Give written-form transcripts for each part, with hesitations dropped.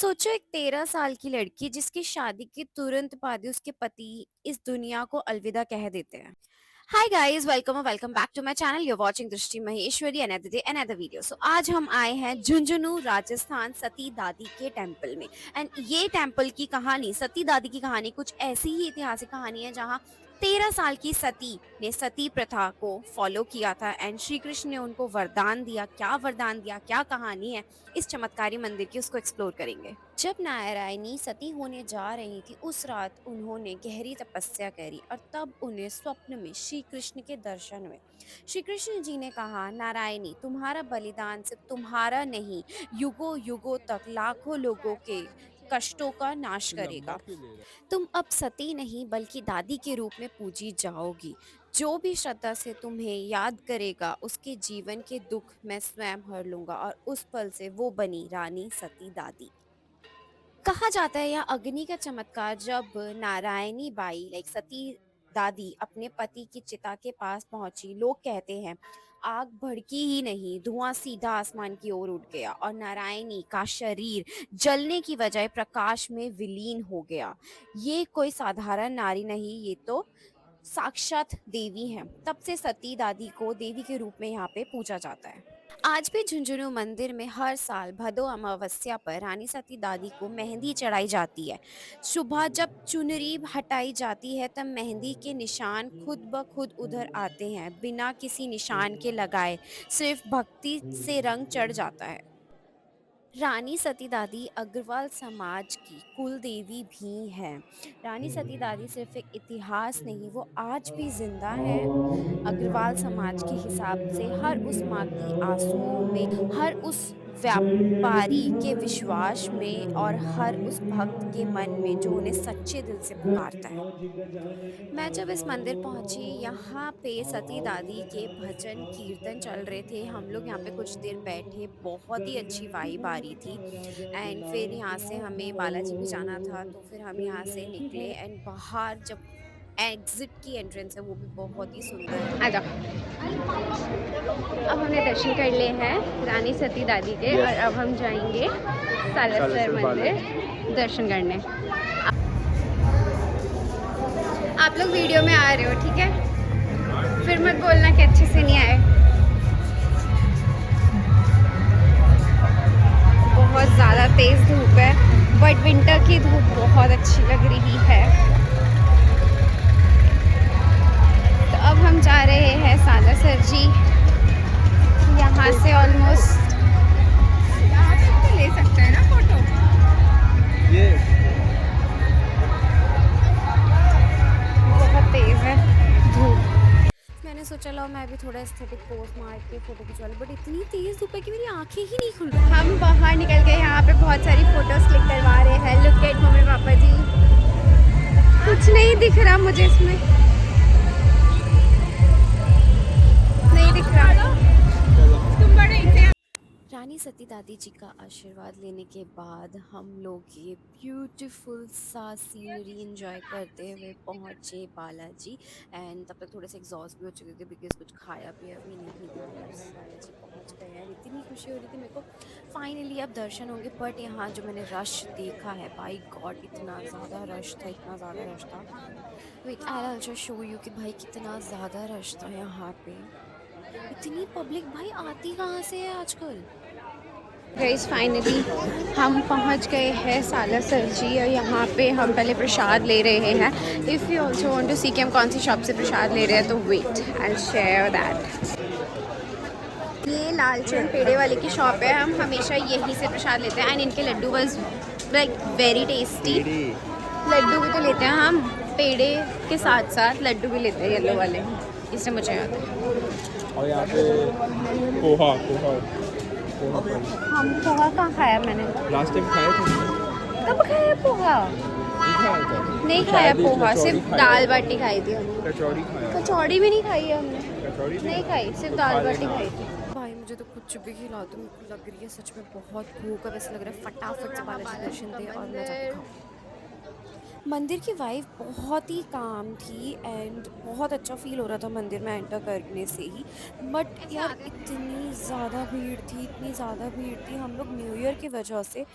सोचो एक 13 साल की लड़की जिसकी शादी के तुरंत बाद ही उसके पति इस दुनिया को अलविदा कह देते हैं। हाय गाइस, वेलकम और welcome back to my channel. You watching Drishti Maheshwari another day another video. So आज हम आए हैं झुंझुनू राजस्थान सती दादी के टेंपल में। एंड ये टेंपल की कहानी, सती दादी की कहानी कुछ ऐसी ही ऐतिहासिक कहानी है जहाँ 13 साल की सती ने सती प्रथा को फॉलो किया था एंड श्री कृष्ण ने उनको वरदान दिया। क्या वरदान दिया, क्या कहानी है इस चमत्कारी मंदिर की, उसको एक्सप्लोर करेंगे। जब नारायणी सती होने जा रही थी उस रात उन्होंने गहरी तपस्या करी और तब उन्हें स्वप्न में श्री कृष्ण के दर्शन हुए। श्री कृष्ण जी ने कहा, नारायणी, तुम्हारा बलिदान सिर्फ तुम्हारा नहीं, युगों युगों तक लाखों लोगों के कष्टों का नाश करेगा। तुम अब सती नहीं बल्कि दादी के रूप में पूजी जाओगी। जो भी श्रद्धा से तुम्हें याद करेगा उसके जीवन के दुख मैं स्वयं हर लूंगा। और उस पल से वो बनी रानी सती दादी। कहा जाता है यह अग्नि का चमत्कार जब नारायणी बाई लाइक सती दादी अपने पति की चिता के पास पहुंची। लोग कहते हैं आग भड़की ही नहीं, धुआं सीधा आसमान की ओर उठ गया और नारायणी का शरीर जलने की बजाय प्रकाश में विलीन हो गया। ये कोई साधारण नारी नहीं, ये तो साक्षात देवी हैं। तब से सती दादी को देवी के रूप में यहाँ पे पूजा जाता है। आज भी झुंझुनू मंदिर में हर साल भदो अमावस्या पर रानी सती दादी को मेहंदी चढ़ाई जाती है। सुबह जब चुनरी हटाई जाती है तब मेहंदी के निशान खुद ब खुद उधर आते हैं, बिना किसी निशान के लगाए। सिर्फ भक्ति से रंग चढ़ जाता है। रानी सती दादी अग्रवाल समाज की कुल देवी भी हैं। रानी सती दादी सिर्फ एक इतिहास नहीं, वो आज भी जिंदा है। अग्रवाल समाज के हिसाब से हर उस माँ की आंसुओं में, हर उस व्यापारी के विश्वास में और हर उस भक्त के मन में जो उन्हें सच्चे दिल से पुकारता है। मैं जब इस मंदिर पहुंची, यहाँ पे सती दादी के भजन कीर्तन चल रहे थे। हम लोग यहाँ पे कुछ देर बैठे, बहुत ही अच्छी वाइब आ रही थी। एंड फिर यहाँ से हमें बालाजी भी जाना था तो फिर हम यहाँ से निकले। एंड बाहर जब एग्जिट की एंट्रेंस है वो भी बहुत ही सुंदर है। आ जाओ। अब हमने दर्शन कर लिए हैं रानी सती दादी के और अब हम जाएंगे सालासर मंदिर दर्शन करने। आप लोग वीडियो में आ रहे हो, ठीक है? फिर मत बोलना कि अच्छे से नहीं आए। बहुत ज़्यादा तेज़ धूप है बट विंटर की धूप बहुत अच्छी लग रही है। तो अब हम जा रहे हैं सालासर जी। यहाँ से ऑलमोस्ट यहाँ से ले सकते हैं ना फोटो। ये बहुत तेज है धूप। मैंने सोचा लो मैं भी थोड़ा एस्थेटिक पोज मार के फोटो खिंचवा लूं, बट इतनी तेज धूप है कि मेरी आंखें ही नहीं खुल रही। हम बाहर निकल के यहाँ पे बहुत सारी फोटोज क्लिक करवा रहे हैं। लुक एट मम्मी पापा जी। कुछ नहीं दिख रहा मुझे इसमें, नहीं दिख रहा। रानी सती दादी जी का आशीर्वाद लेने के बाद हम लोग ये ब्यूटीफुल सा सीनरी एंजॉय करते हुए पहुँचे बालाजी। एंड तब तक थोड़े से एग्जॉस्ट भी हो चुके थे बिकॉज कुछ खाया पिया भी नहीं था। बालाजी पहुँच गए हैं, इतनी खुशी हो रही थी मेरे को। फाइनली अब दर्शन होंगे। बट यहाँ जो मैंने रश देखा है, बाई गॉड इतना ज़्यादा रश था, इतना ज़्यादा रश था। Wait I will just show you कि भाई कितना ज़्यादा रश था यहाँ पे। इतनी पब्लिक भाई आती कहाँ से है आजकल। गाइस फाइनली हम पहुंच गए हैं सालासर जी और यहाँ पे हम पहले प्रसाद ले रहे हैं। If you also want to see कि हम कौन सी शॉप से प्रसाद ले रहे हैं तो वेट आई शेयर दैट। ये लालचंद पेड़े वाले की शॉप है, हम हमेशा यहीं से प्रसाद लेते हैं। एंड इनके laddoo was like very tasty. Laddoo भी तो लेते हैं हम, पेड़े के साथ साथ लड्डू भी लेते हैं येलो वाले, इससे मुझे याद है। और यहाँ पे पोहा पोहा हम पोहा कहाँ खाया मैंने? लास्ट टाइम खाए थे। कब खाया पोहा? नहीं खाया पोहा, सिर्फ दाल बाटी खाई थी हमने। कचौड़ी खाया। कचौड़ी भी नहीं खाई है हमने। कचौड़ी नहीं खाई, सिर्फ दाल बाटी खाई थी। भाई मुझे तो कुछ भी खिला दो, मेरे को लग रही है सच में बहुत भूख है। वैसे लग रहा है फटाफट से बालाजी दर्शन दे और मैं जाके खाऊं। मंदिर की वाइब बहुत ही काम थी एंड बहुत अच्छा फ़ील हो रहा था मंदिर में एंटर करने से ही। बट यार इतनी ज़्यादा भीड़ थी, इतनी ज़्यादा भीड़ थी, हम लोग न्यू ईयर की वजह से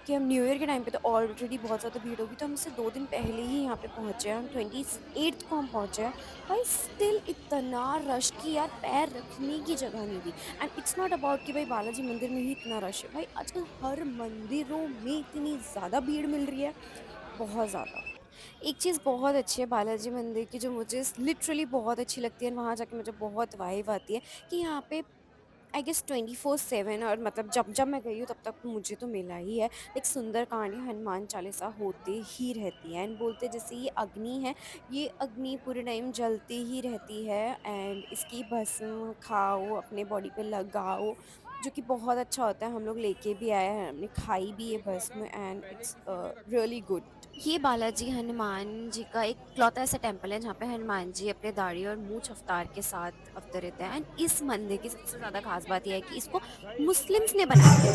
कि हम न्यू ईयर के टाइम पे तो ऑलरेडी बहुत ज़्यादा भीड़ होगी, तो हम इससे 2 दिन पहले ही यहाँ पे पहुँचे हैं, हम 28th को हम पहुँचे हैं। भाई स्टिल इतना रश कि यार पैर रखने की जगह नहीं थी। एंड इट्स नॉट अबाउट कि भाई बालाजी मंदिर में ही इतना रश है, भाई आजकल हर मंदिरों में इतनी ज़्यादा भीड़ मिल रही है, बहुत ज़्यादा। एक चीज़ बहुत अच्छी है बालाजी मंदिर की जो मुझे लिटरली बहुत अच्छी लगती है, वहाँ जाके मुझे बहुत वाइब आती है कि यहाँ पे आई गेस 24/7, और मतलब जब जब मैं गई हूँ तब तक मुझे तो मिला ही है, लाइक सुंदरकांड या हनुमान चालीसा होते ही रहती है। एंड बोलते हैं जैसे ये अग्नि है, ये अग्नि पूरे टाइम जलती ही रहती है एंड इसकी भस्म खाओ, अपने बॉडी पे लगाओ, जो कि बहुत अच्छा होता है। हम लोग लेके भी आए हैं, हमने खाई भी ये भस्म एंड इट्स रियली गुड। ये बालाजी हनुमान जी का एक इकलौता ऐसा टेम्पल है जहाँ पे हनुमान जी अपने दाढ़ी और मूंछ अवतार के साथ अवतरित है। एंड इस मंदिर की सबसे ज़्यादा खास बात यह है कि इसको मुस्लिम्स ने बनाया है।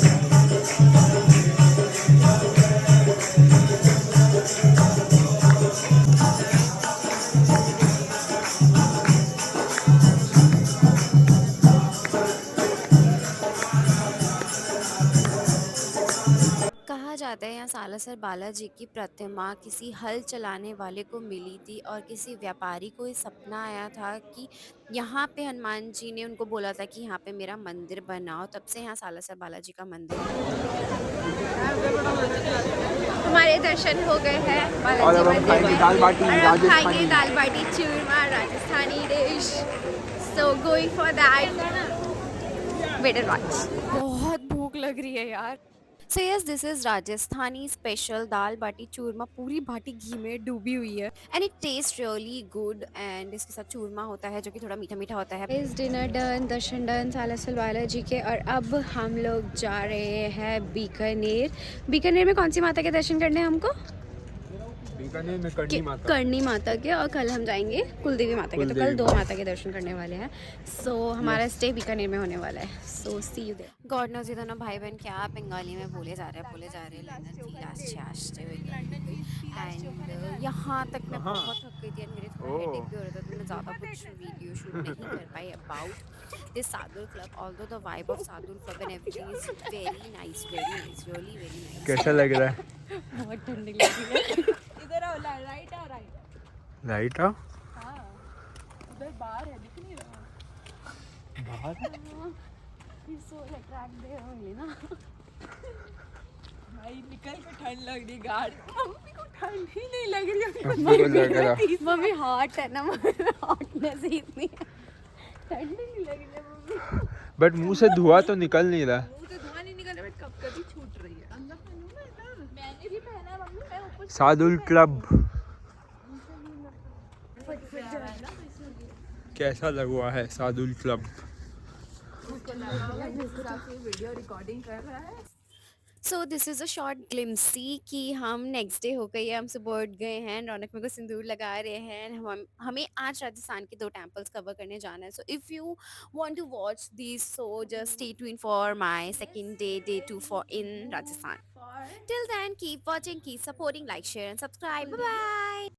कहा जाता है यहाँ सालासर बालाजी की प्रतिमा किसी हल चलाने वाले को मिली थी और किसी व्यापारी को ये सपना आया था कि यहाँ पे हनुमान जी ने उनको बोला था कि यहाँ पे मेरा मंदिर बनाओ, तब से यहाँ सालासर बालाजी का मंदिर हमारे दर्शन हो गए हैं और बालाजी अब हम मंदिर खाएंगे में दाल बाटी और अब खाएंगे Rajasthani. Dal baati churma Rajasthani dish. So going for that, wait and watch. बहुत भूख लग रही है यार। So yes, this is Rajasthani special dal baati churma, पूरी बाटी घी में डूबी हुई है and it taste really good. And इसके साथ चूरमा होता है जो कि थोड़ा मीठा मीठा होता है। इस डिनर डन, दर्शन डन सालासर बालाजी के, और अब हम लोग जा रहे हैं बीकानेर। बीकानेर में कौन सी माता के दर्शन करने हैं हमको? बीकानेर में करनी माता। करनी माता के, और कल हम जाएंगे कुलदेवी माता के, तो कल कुलदेवी 2 माता। माता के दर्शन करने वाले हैं। सो हमारा स्टे बीकानेर में होने वाला है। सो सी यू देयर। गॉड नोज ये दोनों भाई बहन क्या बंगाली में बोले जा रहे हैं लंदन की लास्ट छाश्ते एंड यहाँ तक मैं कहाँ? बहुत थक गई थी एंड मेरे थोड़ा हेडेक ओह। भी हो रहा था, तो मैं ज़्यादा कुछ वीडियो शूट नहीं कर पाई about this Sadul club, although the vibe of Sadul club and everything is very nice, really very कैसा नाइस। लग रहा है? बहुत ठंडी लग रही है। इधर आओ, राइट आओ, राइट। लाइट आओ हाँ, उधर बाहर है, दिख नहीं रहा। बाहर। ना भाई निकल के ठंड लग रही गाड़ी, मम्मी को ठंड ही नहीं लग रही है। मम्मी को लग रहा। मम्मी हॉट है ना, हॉटनेस ही इतनी है, ठंड ही नहीं लग रही है मम्मी। बट मुंह से धुआं तो निकल नहीं रहा। मुंह से धुआं नहीं निकल रहा, बट कब कभी छूट रही है। अंदर पहनूं मैं इधर? मैंने भी पहना है मम्मी, मैं ऊपर से सादुल क्लब कैसा लगा है? सादुल क्लब वीडियो रिकॉर्डिंग कर रहा है। So this is a short glimpse कि हम नेक्स्ट डे हो गई है, हम सुबह उठ गए हैं, रौनक मेरे को सिंदूर लगा रहे हैं, हमें आज राजस्थान के 2 टेम्पल्स कवर करने जाना है। So if you want to watch this, so just stay tuned for my second day, day 2 for in Rajasthan. For till then keep watching, keep supporting, like share and subscribe, bye bye.